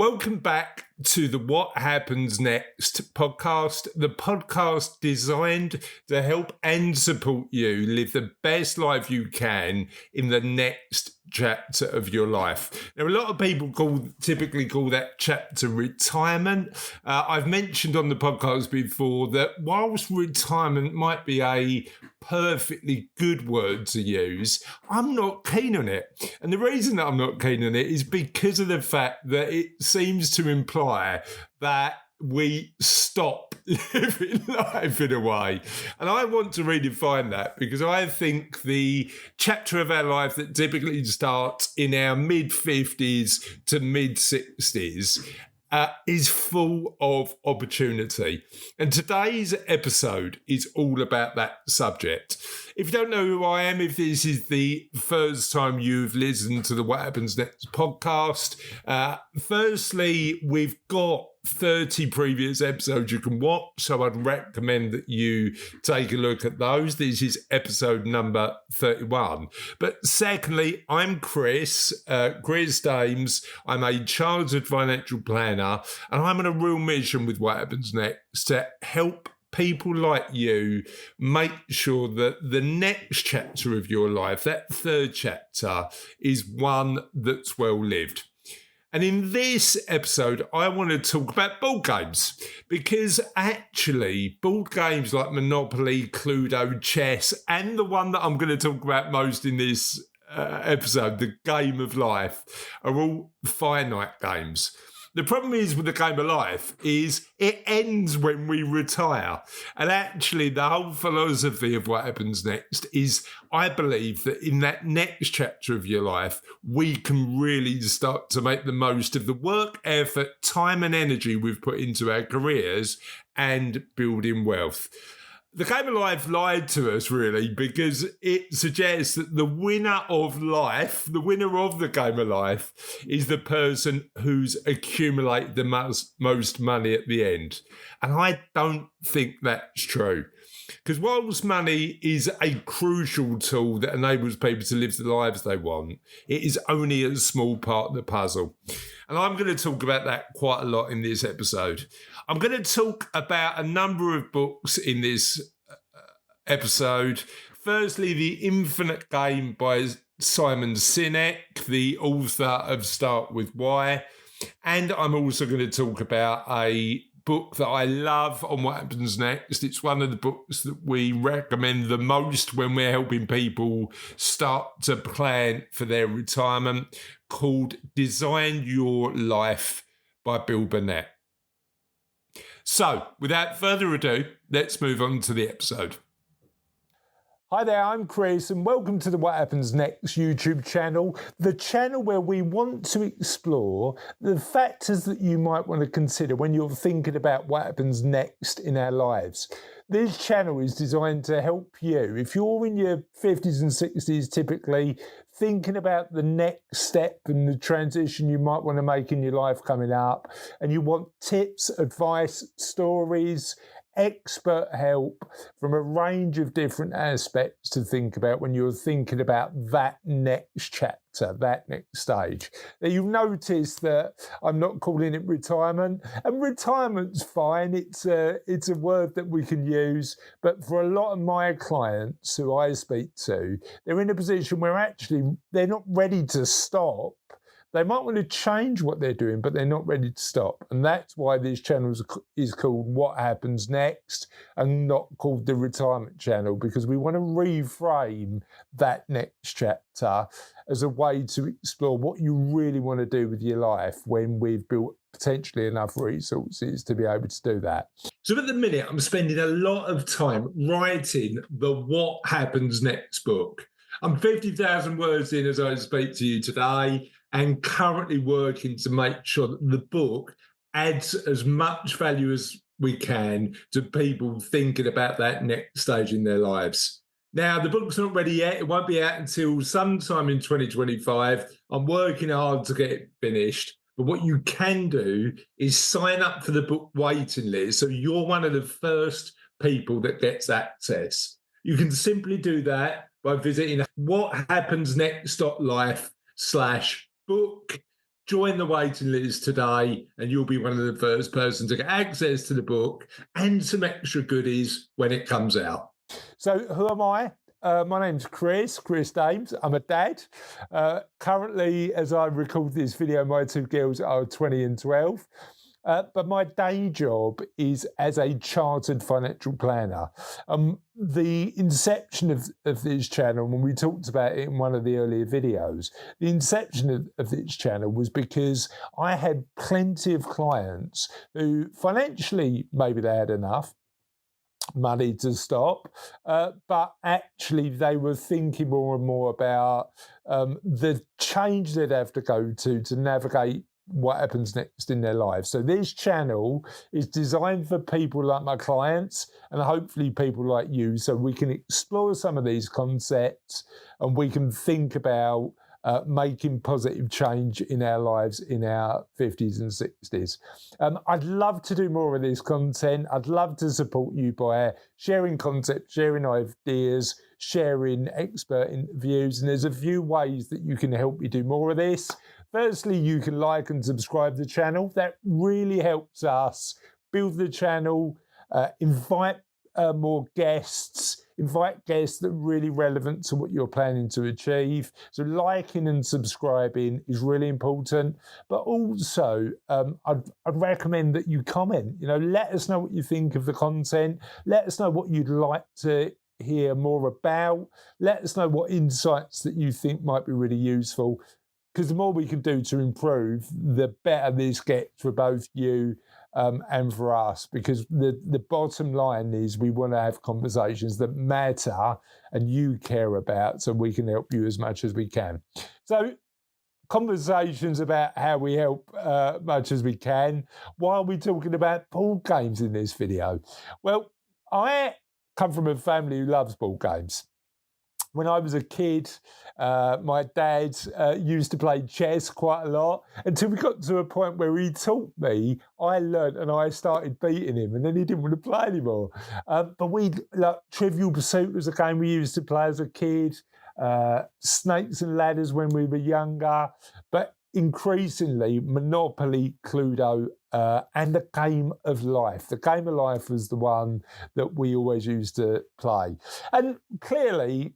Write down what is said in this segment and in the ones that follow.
Welcome back to the What Happens Next podcast, the podcast designed to help and support you live the best life you can in the next chapter of your life. Now, a lot of people typically call that chapter retirement. I've mentioned on the podcast before that whilst retirement might be a perfectly good word to use, I'm not keen on it. And the reason that I'm not keen on it is because of the fact that it seems to imply that we stop living life in a way. And I want to redefine that because I think the chapter of our life that typically starts in our mid-50s to mid-60s is full of opportunity. And today's episode is all about that subject. If you don't know who I am, if this is the first time you've listened to the What Happens Next podcast, firstly, we've got 30 previous episodes you can watch, so I'd recommend that you take a look at those. This is episode number 31. But secondly, I'm Chris Dames. I'm a chartered financial planner, and I'm on a real mission with What Happens Next to help people like you make sure that the next chapter of your life, that third chapter, is one that's well lived. And in this episode, I want to talk about board games because actually board games like Monopoly, Cluedo, chess, and the one that I'm going to talk about most in this episode, the game of life, are all finite games. The problem is with the game of life is it ends when we retire. And actually the whole philosophy of What Happens Next is I believe that in that next chapter of your life, we can really start to make the most of the work, effort, time and energy we've put into our careers and building wealth. The game of life lied to us, really, because it suggests that the winner of life, the winner of the game of life, is the person who's accumulated the most money at the end. And I don't think that's true. Because whilst money is a crucial tool that enables people to live the lives they want, it is only a small part of the puzzle. And I'm going to talk about that quite a lot in this episode. I'm going to talk about a number of books in this episode. Firstly, The Infinite Game by Simon Sinek, the author of Start With Why. And I'm also going to talk about a book that I love on What Happens Next. It's one of the books that we recommend the most when we're helping people start to plan for their retirement, called Design Your Life by Bill Burnett. So, without further ado, let's move on to the episode. Hi there, I'm Chris, and welcome to the What Happens Next YouTube channel, the channel where we want to explore the factors that you might want to consider when you're thinking about what happens next in our lives. This channel is designed to help you, if you're in your 50s and 60s typically, thinking about the next step and the transition you might want to make in your life coming up, and you want tips, advice, stories, expert help from a range of different aspects to think about when you're thinking about that next chapter, that next stage. Now, you've noticed that I'm not calling it retirement, and retirement's fine. It's a word that we can use, but for a lot of my clients who I speak to, they're in a position where actually they're not ready to stop. They might want to change what they're doing, but they're not ready to stop. And that's why this channel is called What Happens Next and not called the Retirement Channel, because we want to reframe that next chapter as a way to explore what you really want to do with your life when we've built potentially enough resources to be able to do that. So at the minute, I'm spending a lot of time writing the What Happens Next book. I'm 50,000 words in as I speak to you today, and currently working to make sure that the book adds as much value as we can to people thinking about that next stage in their lives. Now, the book's not ready yet. It won't be out until sometime in 2025. I'm working hard to get it finished. But what you can do is sign up for the book waiting list, so you're one of the first people that gets access. You can simply do that by visiting whathappensnext.life/book. Join the waiting list today, and you'll be one of the first persons to get access to the book and some extra goodies when it comes out. So, who am I? My name's Chris Dames. I'm a dad. Currently, as I record this video, my two girls are 20 and 12. But my day job is as a chartered financial planner. The inception of this channel, when we talked about it in one of the earlier videos, the inception of this channel was because I had plenty of clients who financially, maybe they had enough money to stop, but actually they were thinking more and more about the change they'd have to go to navigate what happens next in their lives. So this channel is designed for people like my clients and hopefully people like you, so we can explore some of these concepts and we can think about making positive change in our lives in our 50s and 60s. I'd love to do more of this content. I'd love to support you by sharing concepts, sharing ideas, sharing expert interviews, and there's a few ways that you can help me do more of this. Firstly, you can like and subscribe to the channel. That really helps us build the channel, invite more guests, invite guests that are really relevant to what you're planning to achieve. So liking and subscribing is really important. But also, I'd recommend that you comment. Let us know what you think of the content. Let us know what you'd like to hear more about. Let us know what insights that you think might be really useful. Because the more we can do to improve, the better this gets for both you and for us. Because the bottom line is we want to have conversations that matter and you care about, so we can help you as much as we can. So conversations about how we help much as we can. Why are we talking about board games in this video? Well, I come from a family who loves board games. When I was a kid, my dad used to play chess quite a lot until we got to a point where he taught me, I learned, and I started beating him, and then he didn't want to play anymore. But Trivial Pursuit was a game we used to play as a kid, Snakes and Ladders when we were younger, but increasingly Monopoly, Cluedo, and the Game of Life. The Game of Life was the one that we always used to play. And clearly,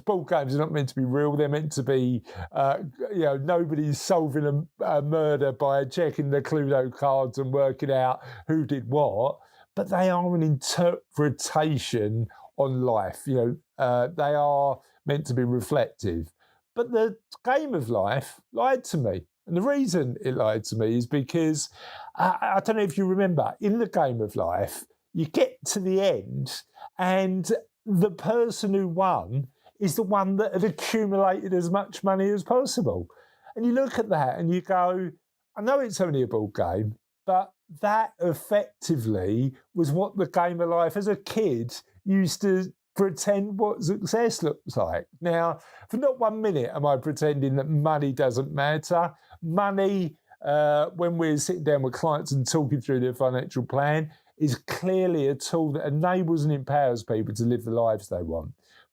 board games are not meant to be real. They're meant to be, nobody's solving a murder by checking the Cluedo cards and working out who did what. But they are an interpretation on life. They are meant to be reflective. But the Game of Life lied to me. And the reason it lied to me is because, I don't know if you remember, in the Game of Life, you get to the end and the person who won is the one that had accumulated as much money as possible. And you look at that and you go, I know it's only a board game, but that effectively was what the Game of Life as a kid used to pretend what success looks like. Now, for not 1 minute am I pretending that money doesn't matter. Money, when we're sitting down with clients and talking through their financial plan, is clearly a tool that enables and empowers people to live the lives they want.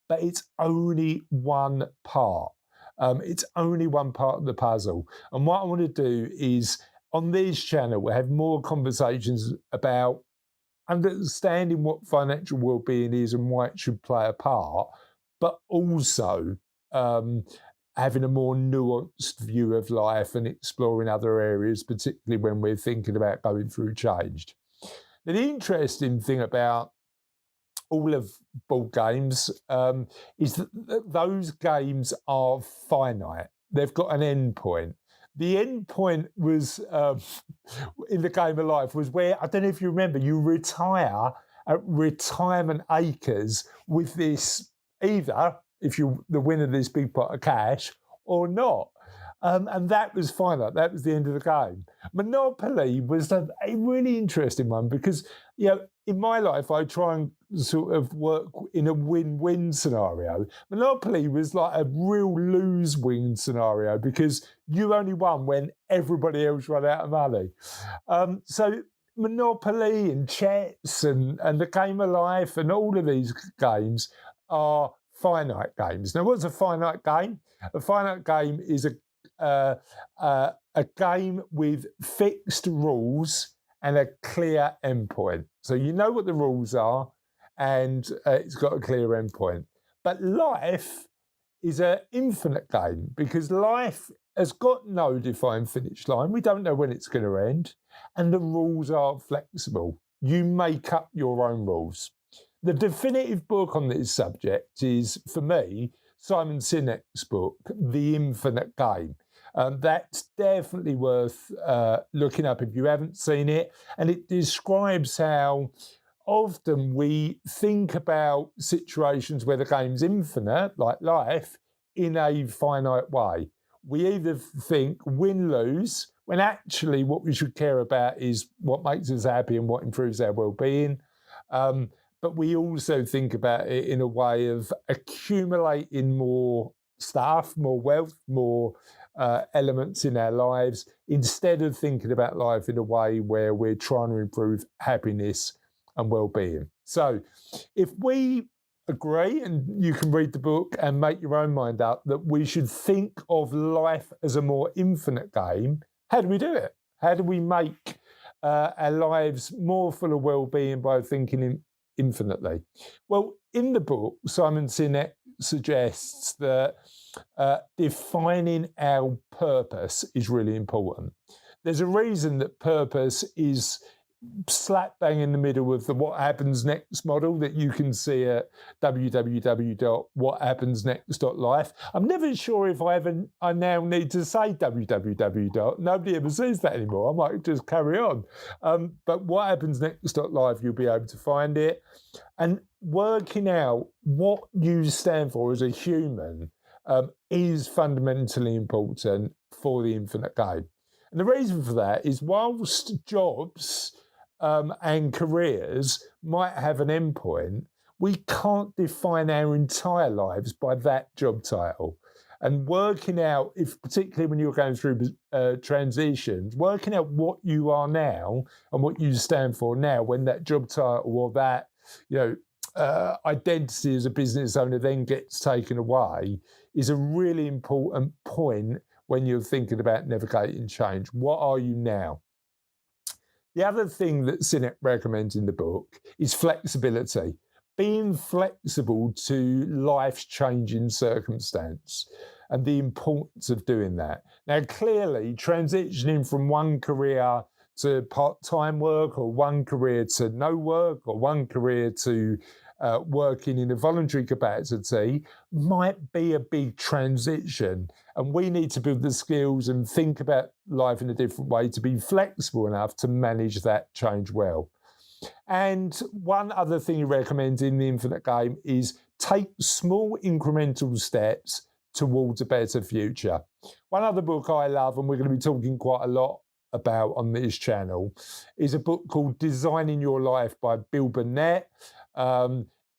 But it's only one part. It's only one part of the puzzle. And what I want to do is, on this channel, we'll have more conversations about understanding what financial well-being is and why it should play a part, but also having a more nuanced view of life and exploring other areas, particularly when we're thinking about going through change. Now, the interesting thing about all of board games is that those games are finite. They've got an endpoint. The endpoint was, in the Game of Life, was where, I don't know if you remember, you retire at retirement acres with this, either if you're the winner of this big pot of cash or not. And that was finite. That was the end of the game. Monopoly was a really interesting one because, in my life, I try and sort of work in a win-win scenario. Monopoly was like a real lose-win scenario because you only won when everybody else ran out of money. So Monopoly and chess and the Game of Life and all of these games are finite games. Now, what's a finite game? A finite game is a game with fixed rules and a clear endpoint. So you know what the rules are, and it's got a clear endpoint. But life is an infinite game because life has got no defined finish line. We don't know when it's going to end, and the rules are flexible. You make up your own rules. The definitive book on this subject is, for me, Simon Sinek's book, The Infinite Game. That's definitely worth looking up if you haven't seen it. And it describes how often we think about situations where the game's infinite, like life, in a finite way. We either think win lose, when actually what we should care about is what makes us happy and what improves our well-being. But we also think about it in a way of accumulating more stuff, more wealth, more elements in our lives, instead of thinking about life in a way where we're trying to improve happiness and well-being. So if we agree, and you can read the book and make your own mind up, that we should think of life as a more infinite game, how do we do it? How do we make our lives more full of well-being by thinking infinitely? Well, in the book, Simon Sinek suggests that defining our purpose is really important. There's a reason that purpose is slap bang in the middle of the What Happens Next model that you can see at www.whathappensnext.life. I'm never sure if I now need to say www. Nobody ever says that anymore. I might just carry on. But whathappensnext.life, you'll be able to find it. And working out what you stand for as a human is fundamentally important for the infinite game. And the reason for that is, whilst jobs and careers might have an endpoint, we can't define our entire lives by that job title. And working out, if particularly when you're going through transitions, working out what you are now and what you stand for now, when that job title or that identity as a business owner then gets taken away, is a really important point when you're thinking about navigating change. What are you now? The other thing that Sinek recommends in the book is flexibility, being flexible to life's changing circumstance and the importance of doing that. Now, clearly, transitioning from one career to part-time work, or one career to no work, or one career to working in a voluntary capacity might be a big transition. And we need to build the skills and think about life in a different way to be flexible enough to manage that change well. And one other thing he recommends in the Infinite Game is take small incremental steps towards a better future. One other book I love, and we're going to be talking quite a lot about on this channel, is a book called Designing Your Life by Bill Burnett.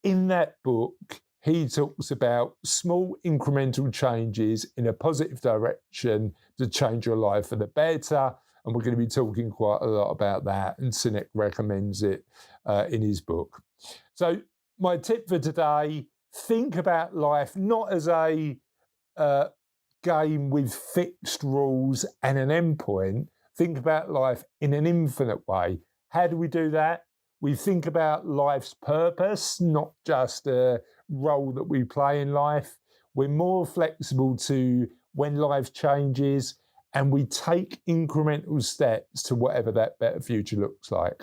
In that book, he talks about small incremental changes in a positive direction to change your life for the better. And we're going to be talking quite a lot about that. And Sinek recommends it in his book. So my tip for today, think about life not as a game with fixed rules and an endpoint. Think about life in an infinite way. How do we do that? We think about life's purpose, not just a role that we play in life. We're more flexible to when life changes, and we take incremental steps to whatever that better future looks like.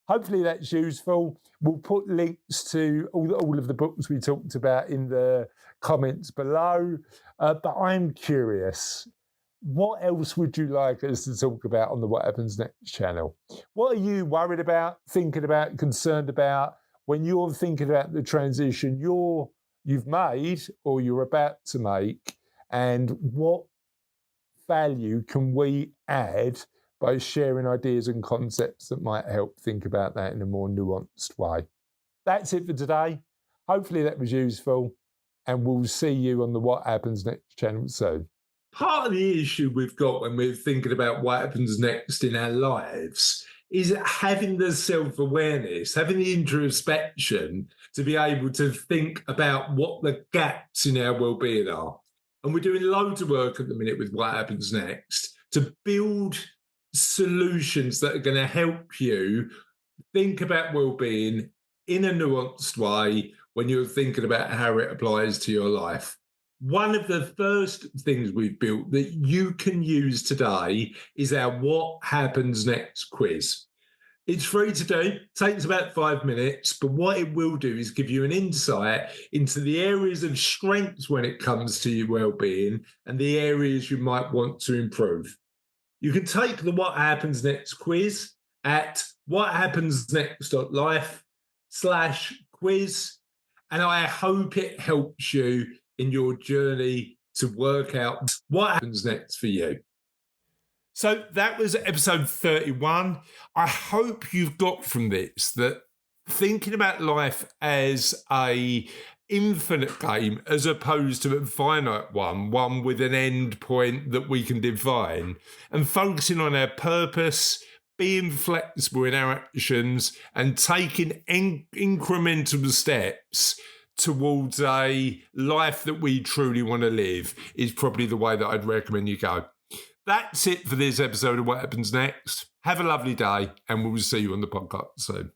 Hopefully that's useful. We'll put links to all of the books we talked about in the comments below. But I'm curious, what else would you like us to talk about on the What Happens Next channel? What are you worried about, thinking about, concerned about when you're thinking about the transition you've made or you're about to make? And what value can we add by sharing ideas and concepts that might help think about that in a more nuanced way? That's it for today. Hopefully that was useful, and we'll see you on the What Happens Next channel soon. Part of the issue we've got when we're thinking about what happens next in our lives is having the self-awareness, having the introspection to be able to think about what the gaps in our well-being are. And we're doing loads of work at the minute with What Happens Next to build solutions that are going to help you think about well-being in a nuanced way when you're thinking about how it applies to your life. One of the first things we've built that you can use today is our What Happens Next quiz. It's free to do, takes about 5 minutes, but what it will do is give you an insight into the areas of strengths when it comes to your well-being and the areas you might want to improve. You can take the What Happens Next quiz at whathappensnext.life/quiz, and I hope it helps you in your journey to work out what happens next for you. So that was episode 31. I hope you've got from this that thinking about life as a infinite game as opposed to a finite one with an end point that we can define, and focusing on our purpose, being flexible in our actions, and taking incremental steps towards a life that we truly want to live is probably the way that I'd recommend you go. That's it for this episode of What Happens Next. Have a lovely day, and we'll see you on the podcast soon.